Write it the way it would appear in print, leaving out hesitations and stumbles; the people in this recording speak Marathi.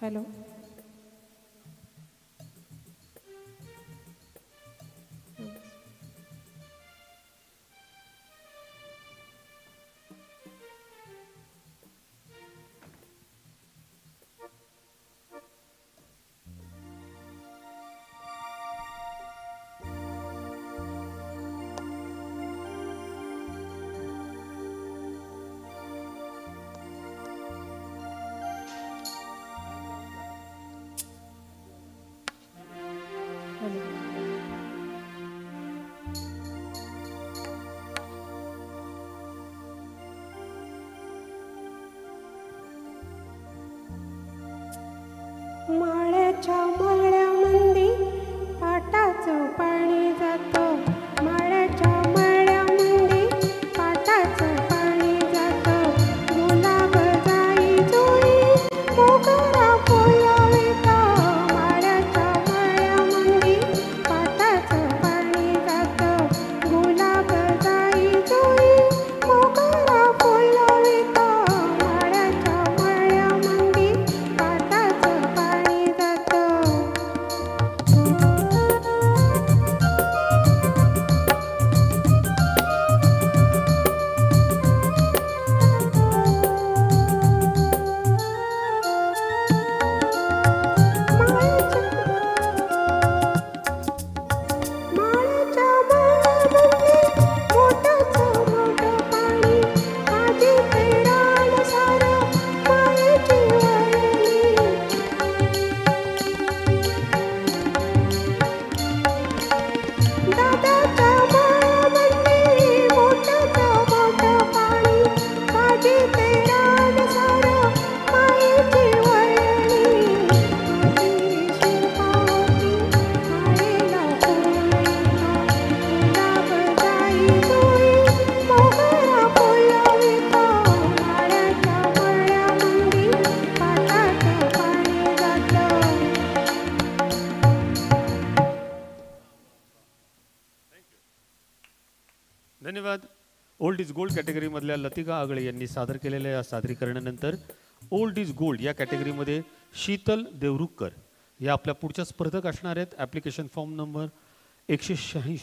हॅलो. माळ्याच्या मळ्यामंदी पाटाचं पाणी जातं. माळ्याच्या मळ्यामंदी पाटाचं पाणी जातं. गुलाब जाई जुई मोगरा फुलविता. माळ्याच्या मळ्यामंदी पाटाचं पाणी जातं. गुलाब जाई जुई मोगरा फुलविता. माळ्याच्या मळ्यामंदी पाटाचं पाणी जातं. माळ्याच्या मळ्यामंदी मोठाचं मोठं पाणी. आजी पैराण सारं मायेची वळणी. दादाच्या मळ्यामंदी मोठाचं मोठं पाणी. आजी पैराण सारं मायेची वळणी. आजी शिरपावती आईला फुलविता. गुलाब जाई जुई मोगरा फुलविता. माळ्याच्या मळ्यामंदी पाटाचं पाणी जातं. धन्यवाद. ओल्ड इज गोल्ड कॅटेगरीमधल्या लतिका आगळे यांनी सादर केलेल्या या सादरीकरणानंतर ओल्ड इज गोल्ड या कॅटेगरीमध्ये शीतल देवरुखकर या आपल्या पुढच्या स्पर्धक असणार आहेत. Application form number 186